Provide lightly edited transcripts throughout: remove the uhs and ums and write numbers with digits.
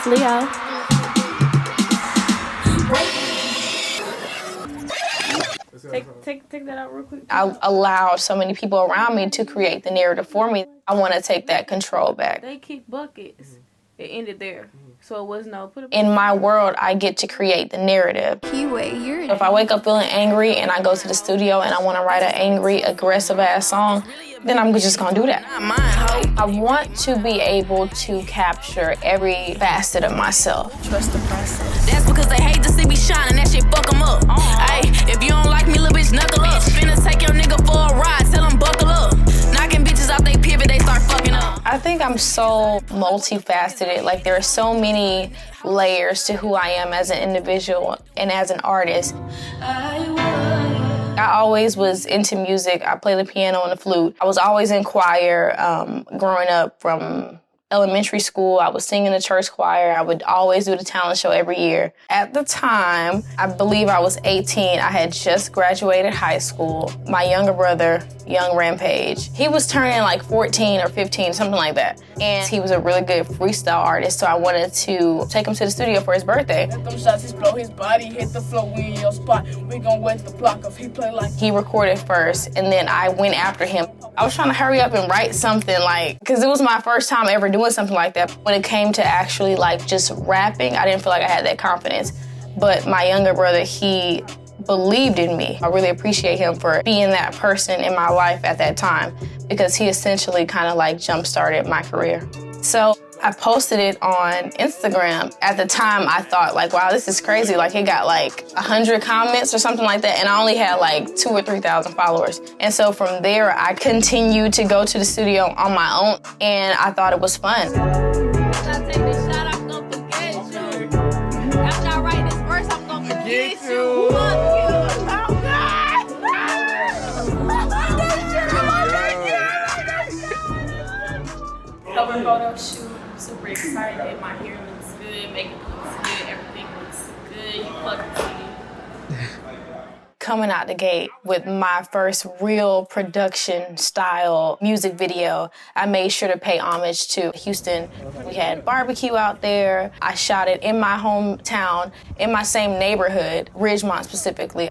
Miss Leo. Take that out real quick. I allowed so many people around me to create the narrative for me. I want to take that control back. They kick buckets. It ended there. So it was no put. In my world, I get to create the narrative. If I wake up feeling angry and I go to the studio and I want to write an angry, aggressive-ass song, then I'm just gonna do that. I want to be able to capture every facet of myself. Trust the process. That's because they hate to see me shining, that shit fuck them up. Hey, if you don't like me, little bitch, knuckle up. Finna take your nigga for a ride, tell him buckle up. Knocking bitches out they pivot, they start fucking up. I think I'm so multifaceted. Like, there are so many layers to who I am as an individual and as an artist. I always was into music. I played the piano and the flute. I was always in choir growing up from elementary school. I was singing the church choir. I would always do the talent show every year. At the time, I believe I was 18. I had just graduated high school. My younger brother, Young Rampage, he was turning like 14 or 15, something like that. And he was a really good freestyle artist, so I wanted to take him to the studio for his birthday. Let them shots explode his body, hit the floor, we in your spot. We gon' wet the block if he play like... He recorded first, and then I went after him. I was trying to hurry up and write something, like, because it was my first time ever doing something like that. When it came to actually like just rapping, I didn't feel like I had that confidence. But my younger brother, he believed in me. I really appreciate him for being that person in my life at that time, because he essentially kind of like jump-started my career. So I posted it on Instagram. At the time, I thought like, wow, this is crazy. Like, it got like 100 comments or something like that, and I only had like 2,000 or 3,000 followers. And so from there, I continued to go to the studio on my own, and I thought it was fun. Cover photo shoot, super excited. My hair looks good, makeup looks good, everything looks good. You fucking see. Coming out the gate with my first real production style music video, I made sure to pay homage to Houston. We had barbecue out there. I shot it in my hometown, in my same neighborhood, Ridgemont specifically.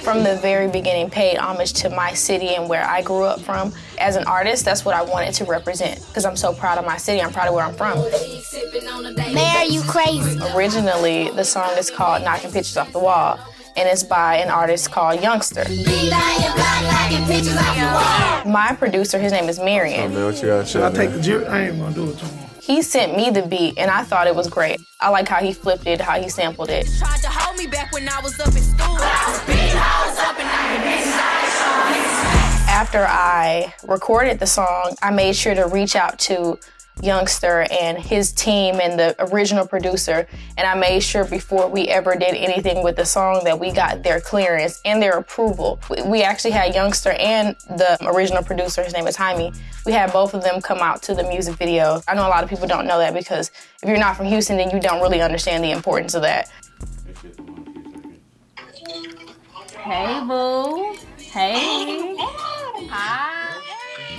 From the very beginning, paid homage to my city and where I grew up from. As an artist, that's what I wanted to represent, because I'm so proud of my city. I'm proud of where I'm from. Mayor, you crazy. Originally, the song is called Knocking Pictures Off the Wall, and it's by an artist called Youngster. My producer, his name is Marion. Oh, man, what you got? Should I take the jury? I ain't gonna do it tomorrow. He sent me the beat, and I thought it was great. I like how he flipped it, how he sampled it. Tried to hold me back when I was up in school. After I recorded the song, I made sure to reach out to Youngster and his team and the original producer, and I made sure before we ever did anything with the song that we got their clearance and their approval. We actually had Youngster and the original producer, his name is Jaime. We had both of them come out to the music video. I know a lot of people don't know that, because if you're not from Houston, then you don't really understand the importance of that. Hey, boo. Hey. Hi.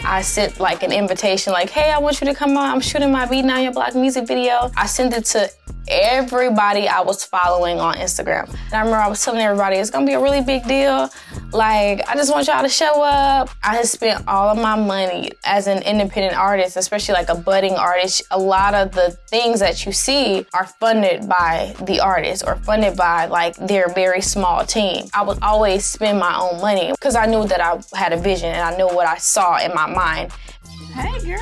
I sent like an invitation, like, hey, I want you to come on. I'm shooting my Beating on Your Block music video. I sent it to everybody I was following on Instagram. And I remember I was telling everybody, it's gonna be a really big deal. Like, I just want y'all to show up. I had spent all of my money as an independent artist, especially like a budding artist. A lot of the things that you see are funded by the artist or funded by like their very small team. I would always spend my own money because I knew that I had a vision and I knew what I saw in my mind. Hey, girl.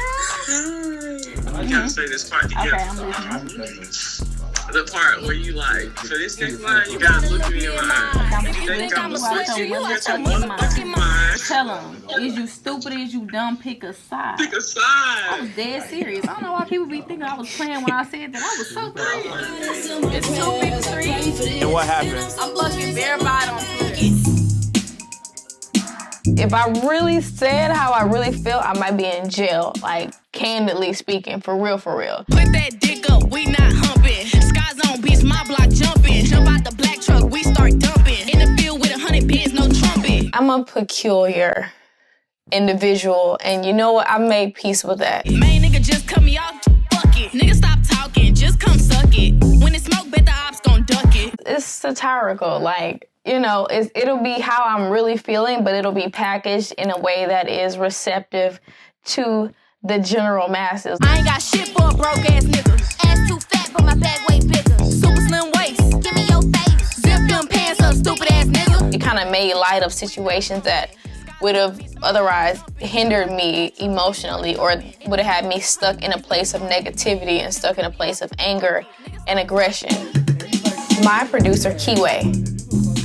I gotta say this part together. Okay, I'm listening. The part where you like, for this next line, you gotta look me in my eye. You think I'm a switch, you look at your motherfucking mind. Tell them, is you stupid, is you dumb, pick a side. Pick a I side. was dead serious. I don't know why people be thinking I was playing when I said that. I was so serious. It's 253. And what happened? I'm fucking verified on Twitter. If I really said how I really felt, I might be in jail, like, candidly speaking, for real, for real. Put that dick up, we not humping. Skies on, bitch, my block jumping. Jump out the black truck, we start dumping. In the field with 100 pins, no trumpet. I'm a peculiar individual, and you know what? I made peace with that. Main nigga just cut me off, fuck it. Nigga stop talking, just satirical. Like, you know, it'll be how I'm really feeling, but it'll be packaged in a way that is receptive to the general masses. I ain't got shit for a broke ass nigga. Ass too fat, but my back way bigger. Super slim waist, give me your face. Zip them pants up, stupid ass nigga. It kind of made light of situations that would have otherwise hindered me emotionally or would have had me stuck in a place of negativity and stuck in a place of anger and aggression. My producer, Kiwi,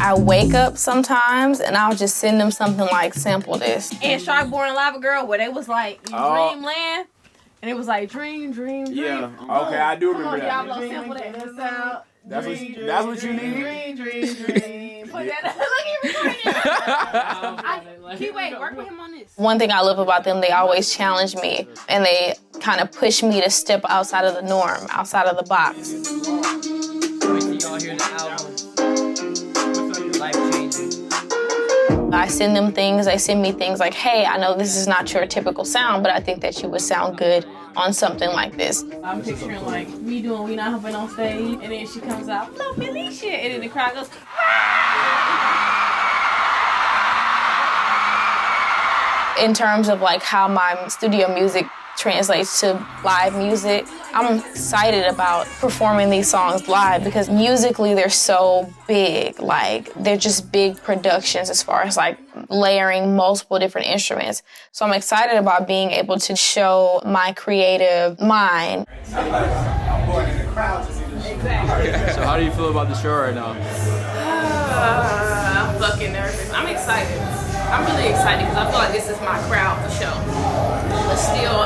I wake up sometimes and I'll just send them something like, sample this. And Shark Born Lava Girl, where they was like, Dreamland, and it was like, dream, dream, dream. Yeah, okay, I do remember that. Y'all blow sample that. That's what you need? Dream. Put that look at me. Wait, work with him on this. One thing I love about them, they always challenge me and they kind of push me to step outside of the norm, outside of the box. Wait till y'all hear the album. Life-changing. I send them things, they send me things like, hey, I know this is not your typical sound, but I think that you would sound good on something like this. I'm picturing like me doing We Not Humping on stage, and then she comes out, love Felicia, and then the crowd goes, in terms of like how my studio music translates to live music, I'm excited about performing these songs live because musically they're so big. Like, they're just big productions as far as like layering multiple different instruments. So I'm excited about being able to show my creative mind. So how do you feel about the show right now? I'm fucking nervous. I'm excited. I'm really excited because I feel like this is my crowd for sure. But still,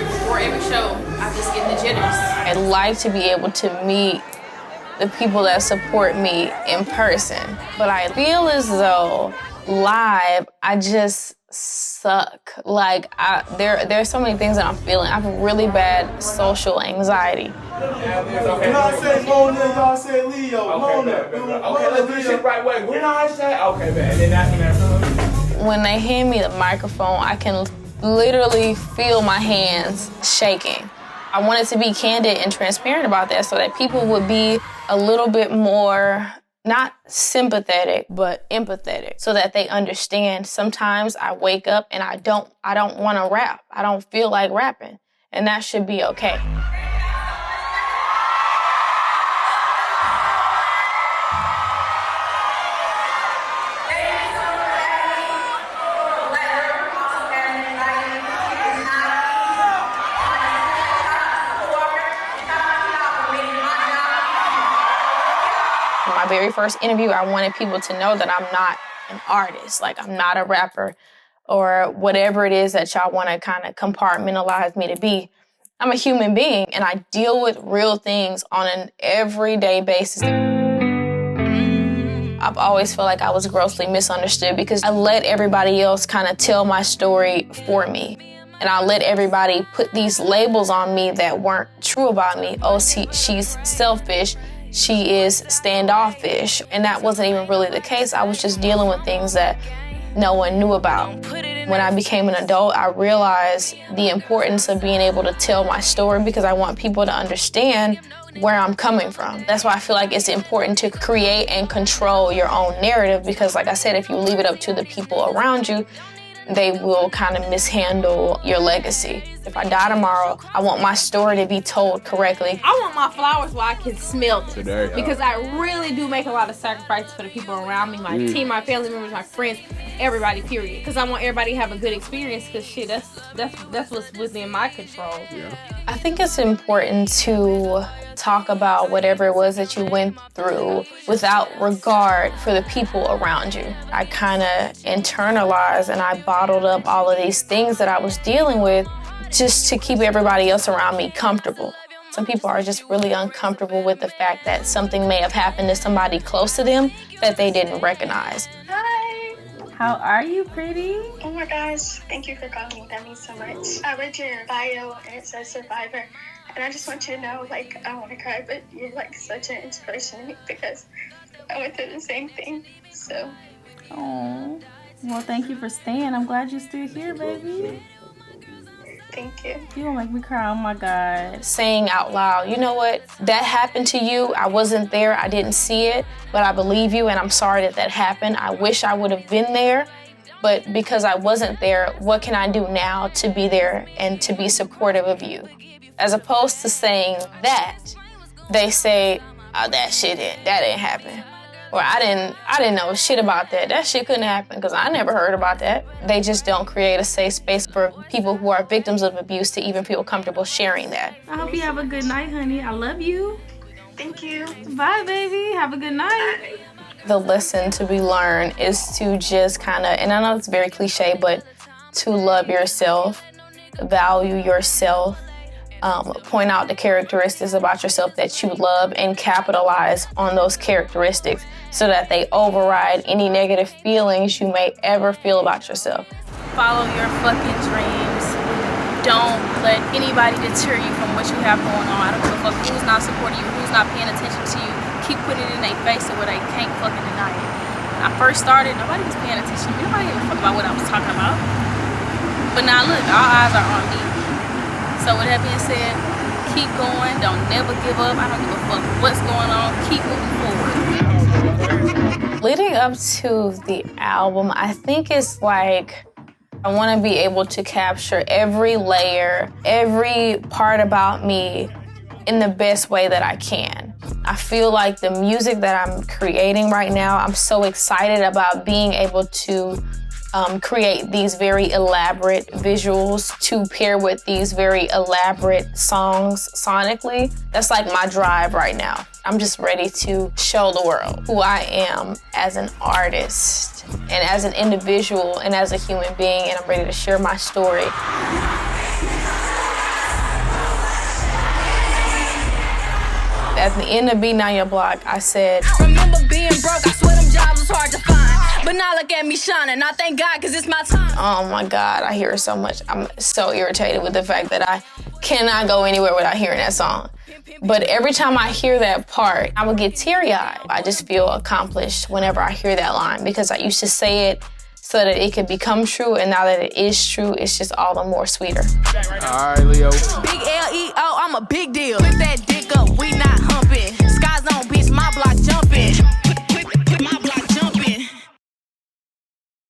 before every show, I just get the jitters. I'd like to be able to meet the people that support me in person. But I feel as though live, I just suck. Like, there's so many things that I'm feeling. I have really bad social anxiety. When I say Mona, y'all say Leo. Mona. Okay, let's do this right way. When I say, okay, man, and then that's when that's When they hand me the microphone, I can literally feel my hands shaking. I wanted to be candid and transparent about that so that people would be a little bit more, not sympathetic, but empathetic, so that they understand. Sometimes I wake up and I don't want to rap. I don't feel like rapping, and that should be okay. My very first interview, I wanted people to know that I'm not an artist. Like, I'm not a rapper or whatever it is that y'all want to kind of compartmentalize me to be. I'm a human being and I deal with real things on an everyday basis. I've always felt like I was grossly misunderstood because I let everybody else kind of tell my story for me. And I let everybody put these labels on me that weren't true about me. Oh, she's selfish. She is standoffish. And that wasn't even really the case. I was just dealing with things that no one knew about. When I became an adult, I realized the importance of being able to tell my story because I want people to understand where I'm coming from. That's why I feel like it's important to create and control your own narrative because, like I said, if you leave it up to the people around you, they will kind of mishandle your legacy. If I die tomorrow, I want my story to be told correctly. I want my flowers where I can smell them. Because I really do make a lot of sacrifices for the people around me, my team, my family members, my friends, everybody, period. Because I want everybody to have a good experience because shit, that's what's within my control. Yeah. I think it's important to talk about whatever it was that you went through without regard for the people around you. I kind of internalized and I bottled up all of these things that I was dealing with just to keep everybody else around me comfortable. Some people are just really uncomfortable with the fact that something may have happened to somebody close to them that they didn't recognize. Hi. How are you, pretty? Oh my gosh, thank you for calling me. That means so much. I read your bio and it says survivor. And I just want you to know, like, I want to cry, but you're like such an inspiration to me because I went through the same thing, so. Oh, well, thank you for staying. I'm glad you're still here, baby. Thank you. You gonna make me cry, oh my God. Saying out loud, you know what, that happened to you. I wasn't there, I didn't see it, but I believe you and I'm sorry that that happened. I wish I would have been there, but because I wasn't there, what can I do now to be there and to be supportive of you? As opposed to saying that, they say, oh, that didn't happen. Or I didn't know shit about that. That shit couldn't happen because I never heard about that. They just don't create a safe space for people who are victims of abuse to even feel comfortable sharing that. I hope you have a good night, honey. I love you. Thank you. Bye, baby. Have a good night. Bye. The lesson to be learned is to just kind of, and I know it's very cliche, but to love yourself, value yourself, point out the characteristics about yourself that you love and capitalize on those characteristics so that they override any negative feelings you may ever feel about yourself. Follow your fucking dreams. Don't let anybody deter you from what you have going on. I don't give a fuck who's not supporting you, who's not paying attention to you. Keep putting it in their face so where they can't fucking deny it. When I first started, nobody was paying attention to me. Nobody gave a fuck about what I was talking about. But now look, all eyes are on me. So with that being said, keep going. Don't never give up. I don't give a fuck what's going on. Keep moving forward. Leading up to the album, I think it's like I want to be able to capture every layer, every part about me in the best way that I can. I feel like the music that I'm creating right now, I'm so excited about being able to create these very elaborate visuals to pair with these very elaborate songs sonically. That's like my drive right now. I'm just ready to show the world who I am as an artist and as an individual and as a human being, and I'm ready to share my story. At the end of Beating On Your Block, I said, remember being broke, I swear them jobs was hard to find. But now look at me shining, I thank God, cause it's my time. Oh my God, I hear it so much. I'm so irritated with the fact that I cannot go anywhere without hearing that song. But every time I hear that part, I would get teary-eyed. I just feel accomplished whenever I hear that line because I used to say it so that it could become true, and now that it is true, it's just all the more sweeter. All right, Leo. Big L-E-O, I'm a big deal. Put that dick up, we not humping.